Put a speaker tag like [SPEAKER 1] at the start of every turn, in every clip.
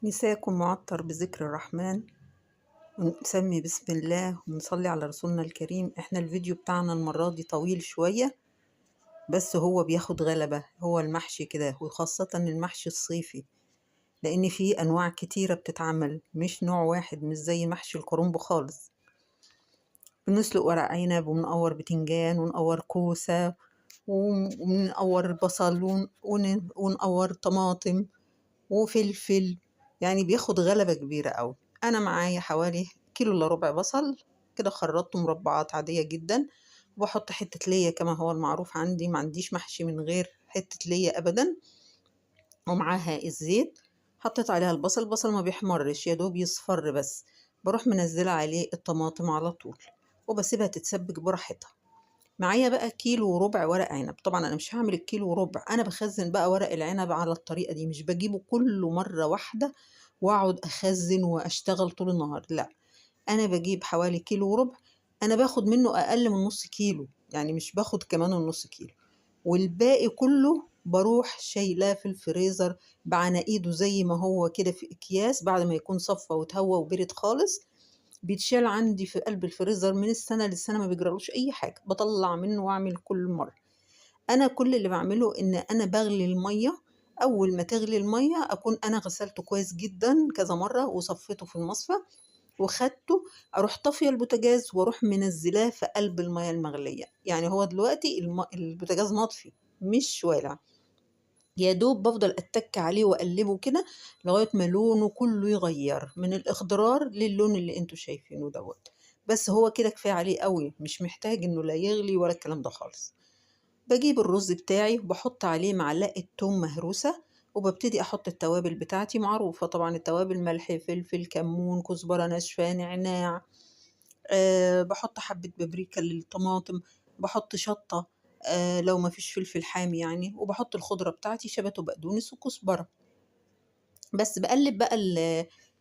[SPEAKER 1] مساكم معطر بذكر الرحمن، ونسمي بسم الله ونصلي على رسولنا الكريم. احنا الفيديو بتاعنا المرة دي طويل شوية، بس هو بياخد غلبة. هو المحشي كده، وخاصة المحشي الصيفي، لأن فيه أنواع كتيرة بتتعمل، مش نوع واحد، مش زي محشي الكرنب خالص. بنسلق ورق عنب، ومنقور بتنجان، ونقور كوسة، ومنقور بصل، ونقور طماطم وفلفل. يعني بياخد غلبة كبيرة أوي. أنا معايا حوالي كيلو إلا ربع بصل كده، خرطته مربعات عادية جدا، وبحط حتة ليا كما هو المعروف عندي. ما عنديش محشي من غير حتة ليا أبدا. ومعاها الزيت، حطيت عليها البصل ما بيحمرش، يا دوب يصفر بس. بروح منزلة عليه الطماطم على طول، وبسيبها تتسبك براحتها. معايا بقى كيلو وربع ورق عنب. طبعا انا مش هعمل الكيلو وربع، انا بخزن بقى ورق العنب على الطريقة دي، مش بجيبه كله مرة واحدة واقعد اخزن واشتغل طول النهار، لا. انا بجيب حوالي كيلو وربع، انا باخد منه اقل من نص كيلو، يعني مش باخد كمان النص كيلو. والباقي كله بروح شايلاه في الفريزر بعناقيده زي ما هو كده في اكياس، بعد ما يكون صفى وتهوى وبرد خالص. بيتشال عندي في قلب الفريزر من السنة للسنة، ما بيجرالوش أي حاجة. بطلع منه وأعمل كل مرة. أنا كل اللي بعمله إن أنا بغلي المية. أول ما تغلي المية أكون أنا غسلته كويس جدا كذا مرة، وصفيته في المصفى وخدته، أروح طافية البوتاجاز وأروح منزلاه في قلب المية المغلية. يعني هو دلوقتي البوتاجاز مطفي، مش والع. يا دوب بفضل أتك عليه وأقلبه كده لغاية ما لونه كله يغير من الإخضرار للون اللي انتوا شايفينه دوت. بس هو كده كفاية عليه قوي، مش محتاج انه لا يغلي ولا الكلام ده خالص. بجيب الرز بتاعي وبحط عليه معلقة توم مهروسة، وببتدي أحط التوابل بتاعتي. معروفة طبعا التوابل: ملح، فلفل، كمون، كزبرة ناشفة، نعناع. بحط حبة بابريكا للطماطم، بحط شطة لو ما فيش فلفل حامي يعني، وبحط الخضرة بتاعتي: شبت وبقدونس وكزبرة. بس بقلب بقى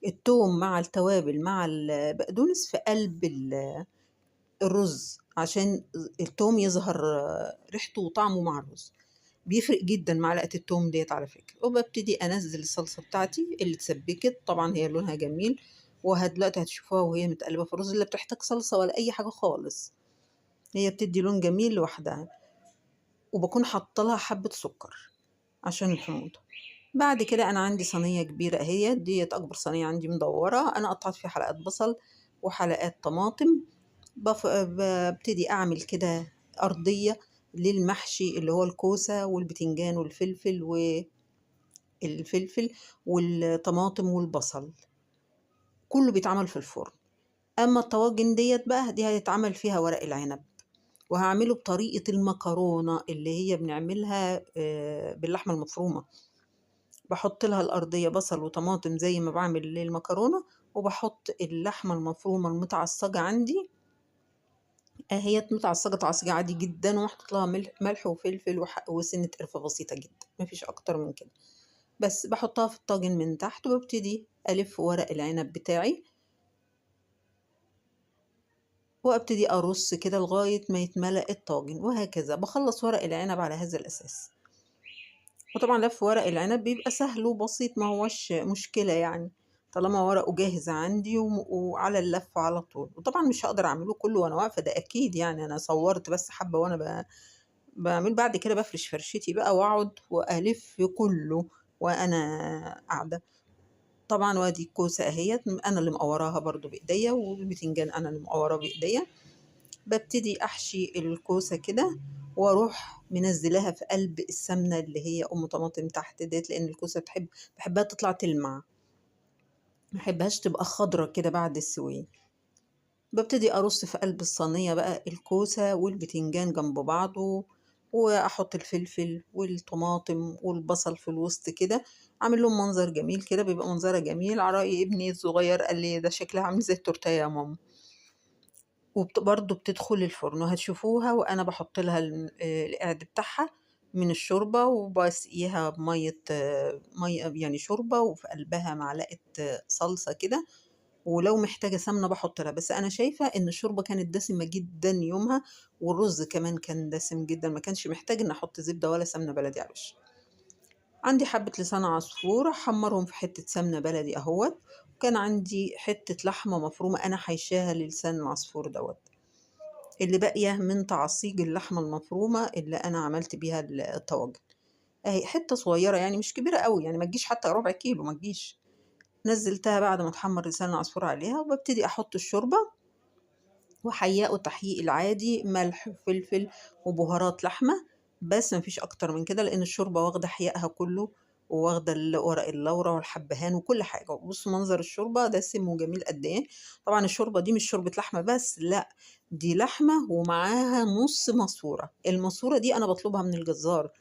[SPEAKER 1] التوم مع التوابل مع البقدونس في قلب الرز، عشان التوم يظهر ريحته وطعمه مع الرز. بيفرق جدا معلقة التوم ديت على فكرة. وببتدي أنزل الصلصة بتاعتي اللي اتسبكت، طبعا هي لونها جميل، دلوقتي هتشوفوها وهي متقلبة في الرز، اللي بتحتاج صلصة ولا أي حاجة خالص. هي بتدي لون جميل لوحدها. وبكون حاطة لها حبة سكر عشان الحموضة. بعد كده أنا عندي صينية كبيرة اهي، ديت أكبر صينية عندي مدورة، أنا قطعت فيها حلقات بصل وحلقات طماطم. ببتدي أعمل كده أرضية للمحشي، اللي هو الكوسة والبتنجان والفلفل والطماطم والبصل. كله بيتعمل في الفرن. أما الطواجن ديت بقى، دي هيتعمل فيها ورق العنب، وهعمله بطريقة المكرونة اللي هي بنعملها باللحمة المفرومة. بحط لها الأرضية بصل وطماطم زي ما بعمل للمكرونة، وبحط اللحمة المفرومة المتعصجة عندي هي متعصجة تعصيجة عادي جدا، وحطيت لها ملح وفلفل وسنة قرفة بسيطة جدا، مفيش أكتر من كده. بس بحطها في الطاجن من تحت، وببتدي ألف ورق العنب بتاعي، وابتدي أرص كده لغاية ما يتملأ الطاجن، وهكذا بخلص ورق العنب على هذا الأساس. وطبعا لف ورق العنب بيبقى سهل وبسيط، ما هوش مشكلة يعني، طالما ورقه جاهز عندي وعلى اللف على طول. وطبعا مش هقدر اعمله كله وانا واقفة، ده اكيد يعني. انا صورت بس حبة وانا بعمل، بعد كده بفرش فرشتي بقى واقعد والف كله وانا قاعدة. طبعا وادي الكوسة اهيت انا اللي مقوراها برضو بايديا، والبتنجان انا اللي مقوراه بايديا. ببتدي احشي الكوسة كده، واروح منزلاها في قلب السمنة اللي هي طماطم تحت ديت، لان الكوسة بحبها تطلع تلمع، ما بحبهاش تبقى خضرة كده بعد السوية. ببتدي ارص في قلب الصينية بقى الكوسة والبتنجان جنب بعضه، واحط الفلفل والطماطم والبصل في الوسط كده، عامل لهم منظر جميل كده، بيبقى منظرها جميل. على رأي ابني الصغير قال لي: ده شكلها عامل زي التورتيه يا ماما. برضه بتدخل الفرن، وهتشوفوها وانا بحط لها القعد بتاعها من الشوربة، وبسقيها بمية مية يعني شوربة، وفي قلبها معلقة صلصة كده. ولو محتاجة سمنة بحط لها، بس أنا شايفة إن الشوربة كانت دسمة جدا يومها، والرز كمان كان دسم جدا، ما كانش محتاج إن أحط زبدة ولا سمنة بلدي على الوش. عندي حبة لسان عصفور أحمرهم في حتة سمنة بلدي أهوت، وكان عندي حتة لحمة مفرومة أنا حيشاها للسان العصفور دوت، اللي باقية من تعصيج اللحمة المفرومة اللي أنا عملت بيها الطواجن. أهي حتة صغيرة يعني مش كبيرة أوي، يعني ما تجيش حتى ربع كيلو ما تجيش. نزلتها بعد ما اتحمر لسان العصفور عليها، وببتدي أحط الشوربة وأحيّقه التحييق العادي، ملح وفلفل وبهارات لحمة، بس ما فيش أكتر من كده، لإن الشوربة واخدة حيائها كله، وواخدة ورق اللورا والحبهان وكل حاجة. وبُصّوا منظر الشوربة دسم وجميل قد إيه. طبعًا الشوربة دي مش شوربة لحمة بس، لأ، دي لحمة ومعاها نُص ماسورة. الماسورة دي أنا باطلبها من الجزار،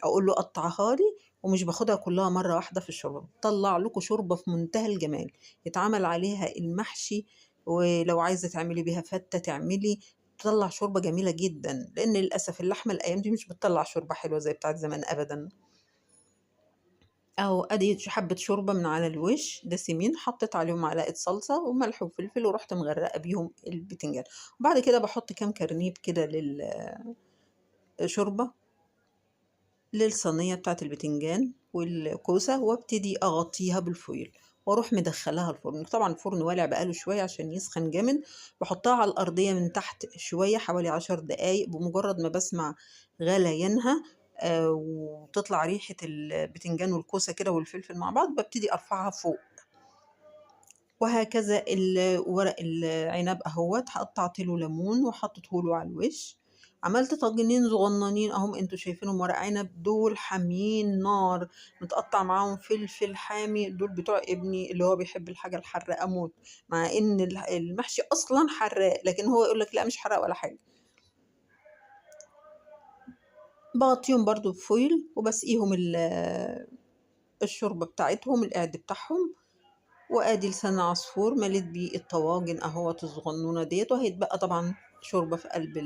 [SPEAKER 1] أقول له قطّعها لي، ومش باخدها كلّها مرّة واحدة في الشوربة، بتطلّع لكم شوربة في منتهى الجمال، يتعمل عليها المحشي، ولو عايزة تعملي بيها فتة تعملي، بتطلّع شوربة جميلة جدًا، لإن للأسف اللحمة الأيام دي مش بتطلّع شوربة حلوة زي بتاعة زمان أبدًا. أهو أدي حبّة شوربة من على الوش دسمين، حطيت عليهم معلقة صلصة وملح وفلفل، ورُحت مغرقة بيهم البتنجان، وبعد كده باحط كام كرنيب كده شوربة للصينية بتاعة البتنجان والكوسة، وابتدي أغطيها بالفويل واروح مدخلاها الفرن. طبعا الفرن والع بقاله شوية عشان يسخن جامد. بحطها على الأرضية من تحت شوية حوالي 10 دقايق، بمجرد ما بسمع غليانها وتطلع ريحة البتنجان والكوسة كده والفلفل مع بعض، ببتدي أرفعها فوق. وهكذا ورق العنب أهوّة قطّعت له ليمون وحطيته له على الوش، عملت طاجنين صغنّنين أهُم أنتم شايفينهم ورق عنب، دول حاميين نار، متقطّع معاهم فلفل حامي، دول بتوع ابني اللي هو بيحب الحاجة الحراقة موت، مع إن المحشي أصلًا حراق، لكن هو يقول لك لأ مش حراق ولا حاجة. باغطّيهم برضه بفويل وباسقيهم الشوربة بتاعتهم، القعد بتاعهم. وآدي لسان عصفور مليت بيه الطواجن أهوّة الصغنونة ديّة، وهيتبقى طبعًا شوربة في قلب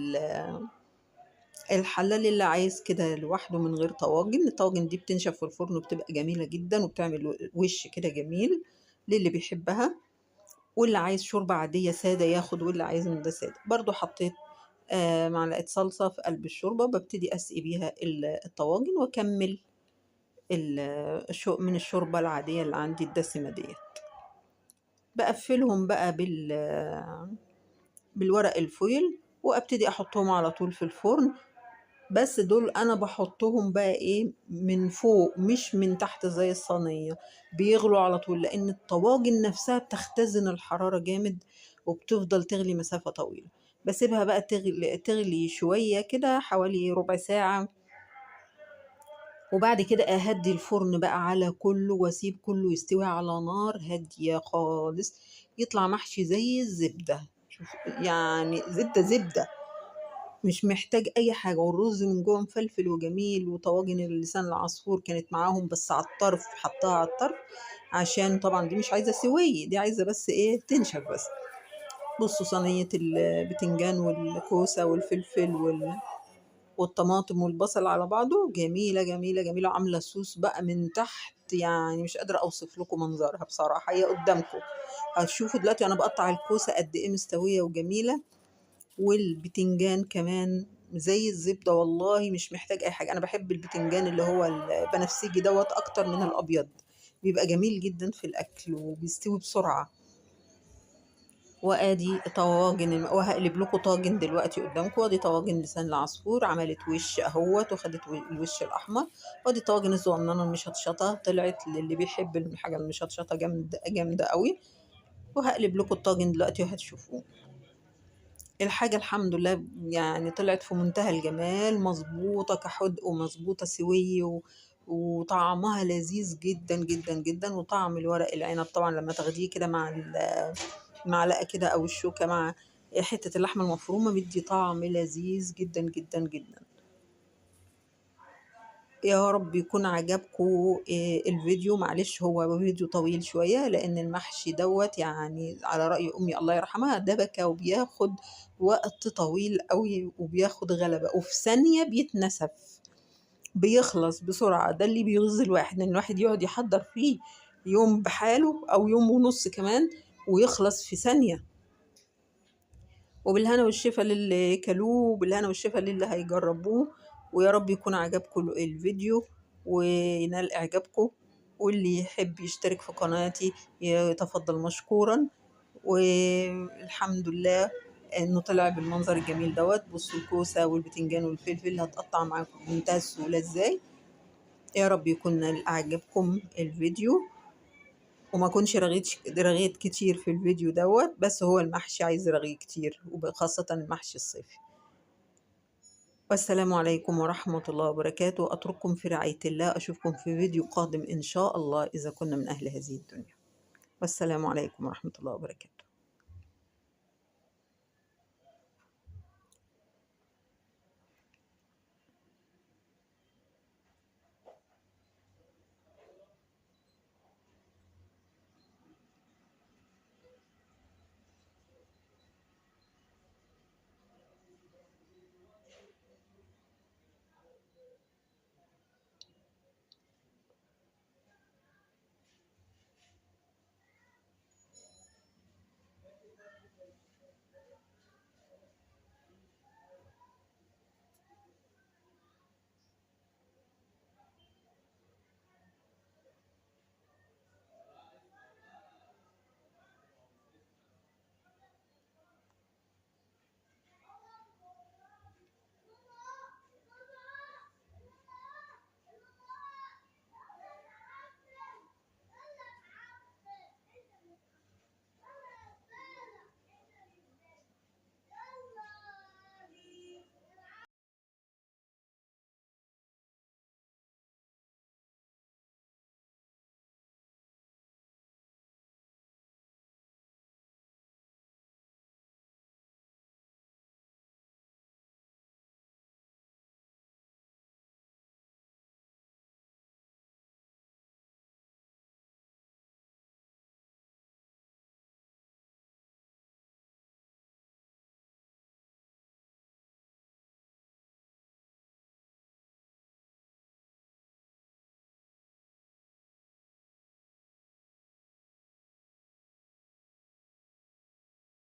[SPEAKER 1] الحلة للي عايز كده لوحده من غير طواجن. الطواجن دي بتنشف في الفرن وبتبقى جميلة جدًا، وبتعمل وِش كده جميل للي بيحبها، واللي عايز شوربة عادية سادة ياخد، واللي عايز من ده سادة. برضه حطيت معلقة صلصة في قلب الشوربة، وبابتدي أسقي بيها الطواجن، وأكمّل ال من الشوربة العادية اللي عندي الدسمة ديّة. باقفّلهم بقى بالورق الفويل، وأبتدي أحطهم على طول في الفرن. بس دول أنا باحطهم بقى إيه، من فوق مش من تحت زي الصينية، بيغلوا على طول، لإن الطواجن نفسها بتختزن الحرارة جامد، وبتفضل تغلي مسافة طويلة. باسيبها بقى تغلي شوية كده حوالي ربع ساعة، وبعد كده أهدّي الفرن بقى على كُلّه، وأسيب كُلّه يستوي على نار هادية خالص، يطلع محشي زي الزبدة. شوف يعني زبدة، زبدة، مش محتاج أي حاجة، والرز من جوّه مفلفل وجميل، وطواجن اللسان العصفور كانت معاهم بس على الطرف، حطّاها على الطرف عشان طبعًا دي مش عايزة سويّ، دي عايزة بس إيه، تنشف بس. بُصّوا صينية البتنجان والكوسة والفلفل والطماطم والبصل على بعضه، جميلة، جميلة، جميلة، وعاملة صوص بقى من تحت، يعني مش قادرة أوصف لكم منظرها بصراحة، هي قدّامكم. هتشوفوا دلوقتي أنا باقطّع الكوسة قد إيه مستوية وجميلة، والبتنجان كمان زي الزبدة والله مش محتاج أي حاجة. أنا باحب البتنجان اللي هو البنفسجي دوّة أكتر من الأبيض، بيبقى جميل جدًا في الأكل وبيستوي بسرعة. وآدي طواجن وهاقلب لكم طاجن دلوقتي قدّامكم، وآدي طواجن لسان العصفور عملت وِش أهوّة وخدت الوِش الأحمر، وآدي الطواجن الصغننة المشطشطة طلعت للي بيحب الحاجة المشطشطة جامدة جامدة أوي. وهاقلب لكم الطاجن دلوقتي وهتشوفوه. الحاجة الحمد لله يعني طلعت في منتهى الجمال، مضبوطة كحُدْق ومضبوطة سِوِيّ وطعمها لذيذ جدًا، جدًا، جدًا. وطعم الورق العنب طبعًا لمّا تاخديه كده مع المعلقة كده أو الشوكة مع حتّة اللحمة المفرومة بيدّي طعم لذيذ جدًا، جدًا، جدًا. يا رب يكون عجبكم الفيديو. معلش هو فيديو طويل شوية، لإن المحشي دوّة يعني على رأي أمي الله يرحمها دبكة وبياخد وقت طويل أوي وبياخد غلبة، وفي ثانية بيتنسف، بيخلص بسرعة. ده اللي بيغيظ الواحد، إن الواحد يقعد يحضّر فيه يوم بحاله أو يوم ونُص كمان، ويخلص في ثانية. وبالهنا والشفا للي كلوه، وبالهنا والشفا للي هيجربوه. ويا رب يكون عجبكم الفيديو، وينال إعجابكم، واللي يحب يشترك في قناتي يتفضل مشكورا. والحمد لله إنه طلع بالمنظر الجميل دوت. بصوا الكوسة والبتنجان والفلفل هتقطع معاكم بمنتهى السهولة إزاي. يا رب يكون نال إعجابكم الفيديو، وما كنش رغيت كتير في الفيديو دوت، بس هو المحشي عايز رغي كتير، وخاصة المحشي الصيفي. والسلام عليكم ورحمة الله وبركاته. أترككم في رعاية الله، أشوفكم في فيديو قادم إن شاء الله إذا كنا من أهل هذه الدنيا. والسلام عليكم ورحمة الله وبركاته.